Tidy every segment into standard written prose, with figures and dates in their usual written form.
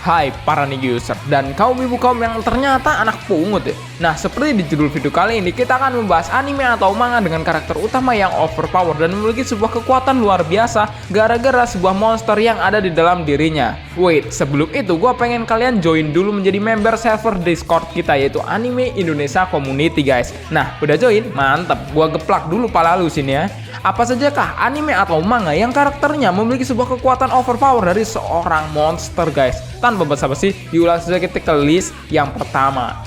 Hai para Nigi user dan kaum ibu kaum yang ternyata anak pungut ya. Nah, seperti di judul video kali ini, kita akan membahas anime atau manga dengan karakter utama yang overpower dan memiliki sebuah kekuatan luar biasa gara-gara sebuah monster yang ada di dalam dirinya. Wait, sebelum itu gue pengen kalian join dulu menjadi member server Discord kita, yaitu Anime Indonesia Community guys. Nah, udah join? Mantep, gue geplak dulu pala lu sini ya. Apa sajakah anime atau manga yang karakternya memiliki sebuah kekuatan overpower dari seorang monster guys? Tanpa basa-basi, diulang saja kita ke list yang pertama.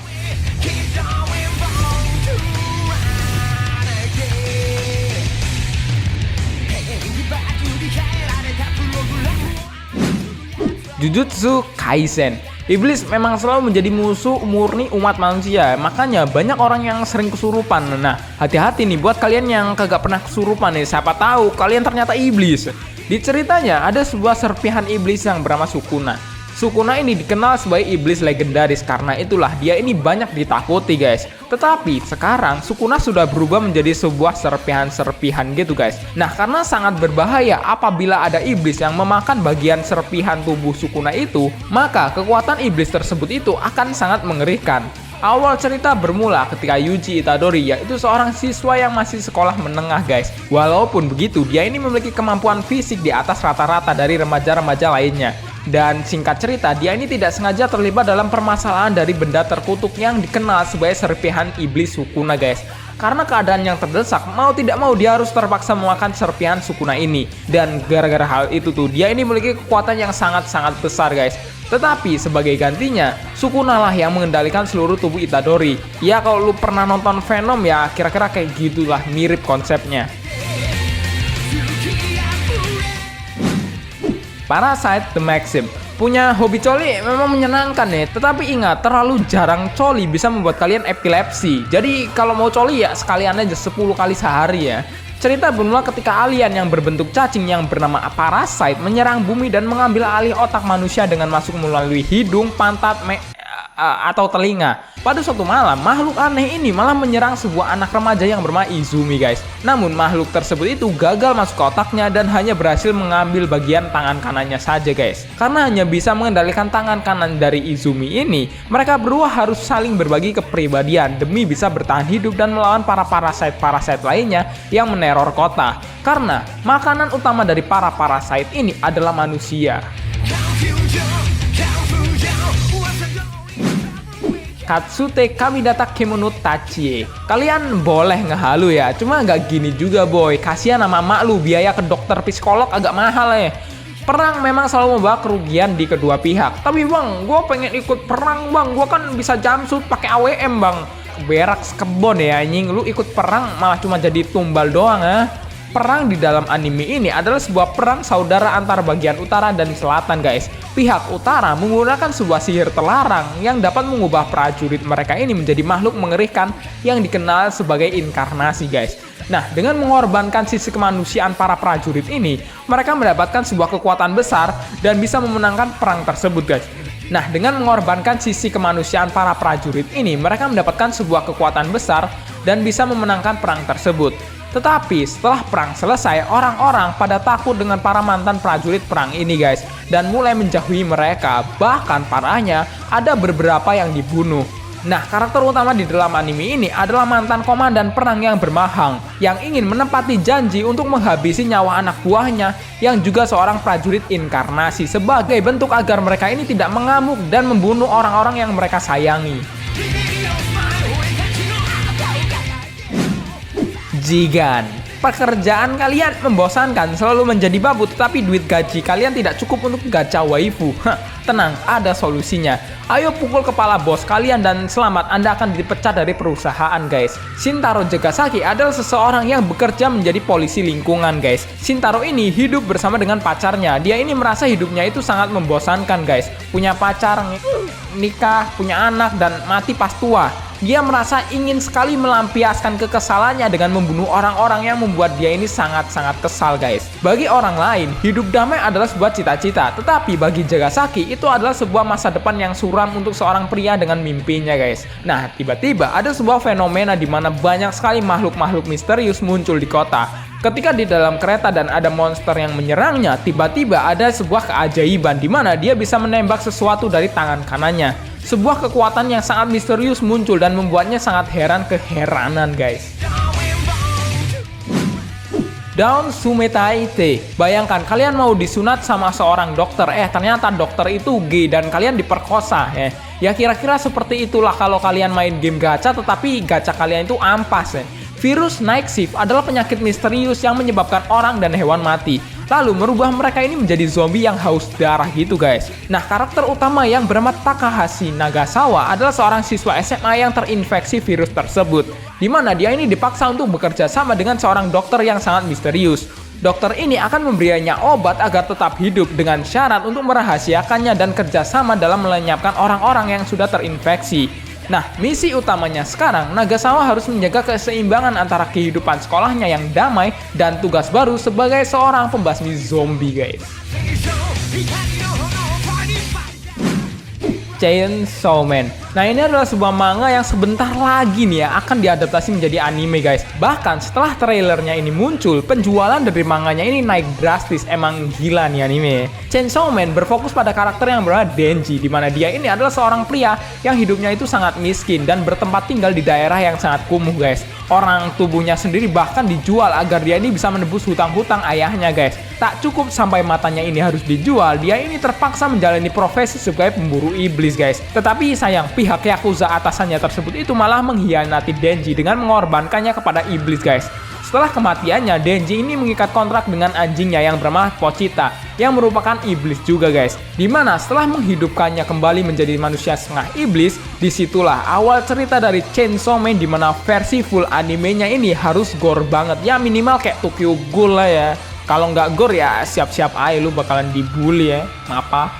Jujutsu Kaisen. Iblis memang selalu menjadi musuh murni umat manusia, makanya banyak orang yang sering kesurupan. Nah, hati-hati nih buat kalian yang kagak pernah kesurupan nih, siapa tahu kalian ternyata iblis. Di ceritanya ada sebuah serpihan iblis yang bernama Sukuna. Sukuna ini dikenal sebagai iblis legendaris, karena itulah dia ini banyak ditakuti guys. Tetapi sekarang Sukuna sudah berubah menjadi sebuah serpihan-serpihan gitu guys. Nah, karena sangat berbahaya apabila ada iblis yang memakan bagian serpihan tubuh Sukuna itu, maka kekuatan iblis tersebut itu akan sangat mengerikan. Awal cerita bermula ketika Yuji Itadori, yaitu seorang siswa yang masih sekolah menengah guys. Walaupun begitu, dia ini memiliki kemampuan fisik di atas rata-rata dari remaja-remaja lainnya. Dan singkat cerita, dia ini tidak sengaja terlibat dalam permasalahan dari benda terkutuk yang dikenal sebagai serpihan iblis Sukuna guys. Karena keadaan yang terdesak, mau tidak mau dia harus terpaksa memakan serpihan Sukuna ini. Dan gara-gara hal itu tuh, dia ini memiliki kekuatan yang sangat-sangat besar guys. Tetapi sebagai gantinya, Sukuna lah yang mengendalikan seluruh tubuh Itadori. Ya kalau lu pernah nonton Venom ya kira-kira kayak gitulah, mirip konsepnya. Parasite The Maxim. Punya hobi coli memang menyenangkan ya, tetapi ingat, terlalu jarang coli bisa membuat kalian epilepsi. Jadi kalau mau coli ya sekalian aja 10 kali sehari ya. Cerita bermula ketika alien yang berbentuk cacing yang bernama Parasite menyerang bumi dan mengambil alih otak manusia dengan masuk melalui hidung, pantat, atau telinga. Pada suatu malam, makhluk aneh ini malah menyerang sebuah anak remaja yang bernama Izumi guys. Namun makhluk tersebut itu gagal masuk ke otaknya dan hanya berhasil mengambil bagian tangan kanannya saja guys. Karena hanya bisa mengendalikan tangan kanan dari Izumi ini, mereka berdua harus saling berbagi kepribadian demi bisa bertahan hidup dan melawan para parasit lainnya yang meneror kota. Karena makanan utama dari para parasit ini adalah manusia. Katsute Kamidata Kemono Tachie. Kalian boleh ngehalu ya, cuma nggak gini juga boy. Kasihan sama mak lu, biaya ke dokter psikolog agak mahal ya. Perang memang selalu membawa kerugian di kedua pihak. Tapi bang, gue pengen ikut perang bang. Gue kan bisa jumpsuit pakai AWM bang. Berak kebon ya anjing. Lu ikut perang malah cuma jadi tumbal doang ya. Perang di dalam anime ini adalah sebuah perang saudara antar bagian utara dan selatan guys. Pihak utara menggunakan sebuah sihir terlarang yang dapat mengubah prajurit mereka ini menjadi makhluk mengerikan yang dikenal sebagai inkarnasi guys. Nah, dengan mengorbankan sisi kemanusiaan para prajurit ini, mereka mendapatkan sebuah kekuatan besar dan bisa memenangkan perang tersebut guys. Nah, dengan mengorbankan sisi kemanusiaan para prajurit ini, mereka mendapatkan sebuah kekuatan besar dan bisa memenangkan perang tersebut. Tetapi setelah perang selesai, orang-orang pada takut dengan para mantan prajurit perang ini guys, dan mulai menjauhi mereka. Bahkan parahnya ada beberapa yang dibunuh. Nah, karakter utama di dalam anime ini adalah mantan komandan perang yang bermahang, yang ingin menepati janji untuk menghabisi nyawa anak buahnya yang juga seorang prajurit inkarnasi, sebagai bentuk agar mereka ini tidak mengamuk dan membunuh orang-orang yang mereka sayangi. Jigan. Pekerjaan kalian membosankan, selalu menjadi babu, tetapi duit gaji kalian tidak cukup untuk gacha waifu. Tenang, ada solusinya. Ayo pukul kepala bos kalian dan selamat, Anda akan dipecat dari perusahaan guys. Shintaro Jagasaki adalah seseorang yang bekerja menjadi polisi lingkungan guys. Shintaro ini hidup bersama dengan pacarnya. Dia ini merasa hidupnya itu sangat membosankan guys. Punya pacar, nikah, punya anak, dan mati pas tua. Dia merasa ingin sekali melampiaskan kekesalannya dengan membunuh orang-orang yang membuat dia ini sangat-sangat kesal guys. Bagi orang lain, hidup damai adalah sebuah cita-cita, tetapi bagi Jagasaki itu adalah sebuah masa depan yang suram untuk seorang pria dengan mimpinya guys. Nah, tiba-tiba ada sebuah fenomena di mana banyak sekali makhluk-makhluk misterius muncul di kota. Ketika di dalam kereta dan ada monster yang menyerangnya, tiba-tiba ada sebuah keajaiban di mana dia bisa menembak sesuatu dari tangan kanannya. Sebuah kekuatan yang sangat misterius muncul dan membuatnya sangat heran keheranan, guys. Daun Sumetaite. Bayangkan kalian mau disunat sama seorang dokter, ternyata dokter itu gay dan kalian diperkosa. Ya kira-kira seperti itulah kalau kalian main game gacha tetapi gacha kalian itu ampas. Virus Night Shift adalah penyakit misterius yang menyebabkan orang dan hewan mati, lalu merubah mereka ini menjadi zombie yang haus darah gitu, guys. Nah, karakter utama yang bernama Takahashi Nagasawa adalah seorang siswa SMA yang terinfeksi virus tersebut, di mana dia ini dipaksa untuk bekerja sama dengan seorang dokter yang sangat misterius. Dokter ini akan memberinya obat agar tetap hidup dengan syarat untuk merahasiakannya dan kerjasama dalam melenyapkan orang-orang yang sudah terinfeksi. Nah, misi utamanya sekarang, Nagasawa harus menjaga keseimbangan antara kehidupan sekolahnya yang damai dan tugas baru sebagai seorang pembasmi zombie, guys. Chainsaw Man. Nah, ini adalah sebuah manga yang sebentar lagi nih ya akan diadaptasi menjadi anime, guys. Bahkan setelah trailernya ini muncul, penjualan dari manganya ini naik drastis. Emang gila nih anime. Chainsaw Man berfokus pada karakter yang bernama Denji, di mana dia ini adalah seorang pria yang hidupnya itu sangat miskin dan bertempat tinggal di daerah yang sangat kumuh, guys. Orang tubuhnya sendiri bahkan dijual agar dia ini bisa menebus hutang-hutang ayahnya, guys. Tak cukup sampai matanya ini harus dijual, dia ini terpaksa menjalani profesi sebagai pemburu iblis, guys. Tetapi sayang, pihak Yakuza atasannya tersebut itu malah mengkhianati Denji dengan mengorbankannya kepada iblis, guys. Setelah kematiannya, Denji ini mengikat kontrak dengan anjingnya yang bernama Pochita, yang merupakan iblis juga, guys. Dimana setelah menghidupkannya kembali menjadi manusia setengah iblis, disitulah awal cerita dari Chainsaw Man, dimana versi full animenya ini harus gore banget. Ya minimal kayak Tokyo Ghoul lah ya. Kalau nggak gore ya siap-siap aja lu bakalan dibully ya. Apa?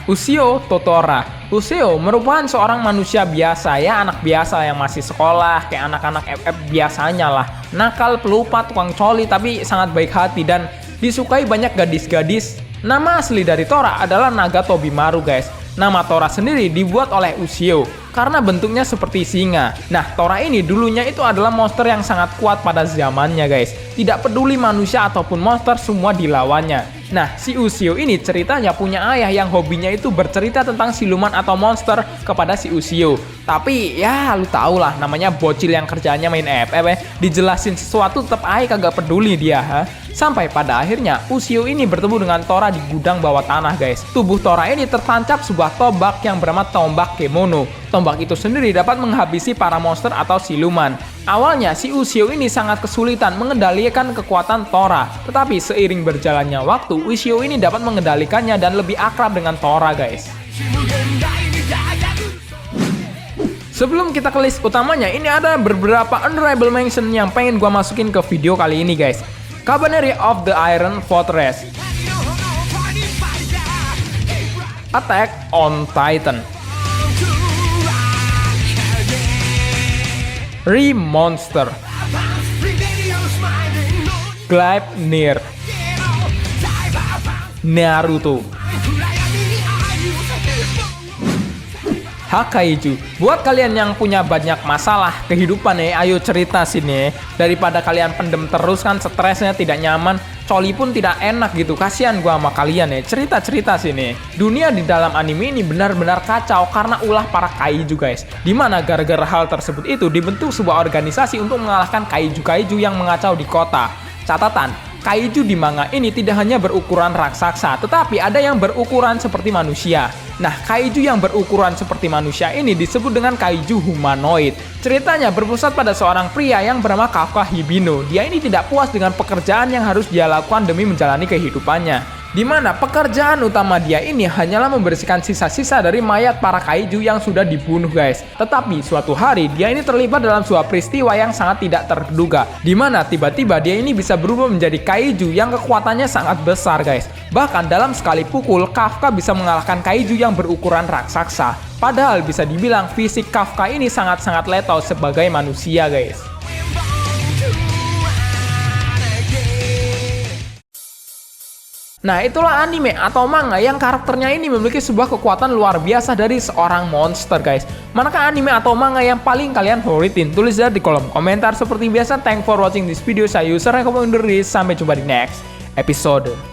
Ushio Totora. Ushio merupakan seorang manusia biasa ya, anak biasa yang masih sekolah, kayak anak-anak FF biasanya lah. Nakal, pelupa, tukang coli, tapi sangat baik hati dan disukai banyak gadis-gadis. Nama asli dari Tora adalah Naga Tobimaru, guys. Nama Tora sendiri dibuat oleh Ushio karena bentuknya seperti singa. Nah, Tora ini dulunya itu adalah monster yang sangat kuat pada zamannya, guys. Tidak peduli manusia ataupun monster, semua dilawannya. Nah, si Ushio ini ceritanya punya ayah yang hobinya itu bercerita tentang siluman atau monster kepada si Ushio. Tapi ya lu tau lah, namanya bocil yang kerjanya main FF, dijelasin sesuatu tetep aja kagak peduli dia. Sampai pada akhirnya Ushio ini bertemu dengan Tora di gudang bawah tanah, guys. Tubuh Tora ini tertancap sebuah tombak yang bernama tombak Kemono. Tombak itu sendiri dapat menghabisi para monster atau siluman. Awalnya si Ushio ini sangat kesulitan mengendalikan kekuatan Tora, tetapi seiring berjalannya waktu, Ushio ini dapat mengendalikannya dan lebih akrab dengan Tora, guys. Sebelum kita ke list utamanya, ini ada beberapa honorable mention yang pengen gua masukin ke video kali ini, guys. Cabaneri of the Iron Fortress, Attack on Titan, Re-Monster, Gleipnir, Naruto, Hakaiju. Buat kalian yang punya banyak masalah kehidupan nih, ayo cerita sini. Daripada kalian pendem terus kan, stresnya tidak nyaman, coli pun tidak enak gitu. Kasihan gua sama kalian ya. Cerita-cerita sini. Dunia di dalam anime ini benar-benar kacau karena ulah para kaiju, guys. Dimana gara-gara hal tersebut itu dibentuk sebuah organisasi untuk mengalahkan kaiju-kaiju yang mengacau di kota. Catatan, kaiju di manga ini tidak hanya berukuran raksasa, tetapi ada yang berukuran seperti manusia. Nah, kaiju yang berukuran seperti manusia ini disebut dengan kaiju humanoid. Ceritanya berpusat pada seorang pria yang bernama Kafka Hibino. Dia ini tidak puas dengan pekerjaan yang harus dia lakukan demi menjalani kehidupannya. Di mana pekerjaan utama dia ini hanyalah membersihkan sisa-sisa dari mayat para kaiju yang sudah dibunuh, guys. Tetapi suatu hari dia ini terlibat dalam sebuah peristiwa yang sangat tidak terduga, di mana tiba-tiba dia ini bisa berubah menjadi kaiju yang kekuatannya sangat besar, guys. Bahkan dalam sekali pukul, Kafka bisa mengalahkan kaiju yang berukuran raksasa. Padahal bisa dibilang fisik Kafka ini sangat-sangat lethal sebagai manusia, guys. Nah, itulah anime atau manga yang karakternya ini memiliki sebuah kekuatan luar biasa dari seorang monster, guys. Manakah anime atau manga yang paling kalian favoritin? Tulis di kolom komentar. Seperti biasa, thanks for watching this video. Saya user Rekomendaris. Sampai jumpa di next episode.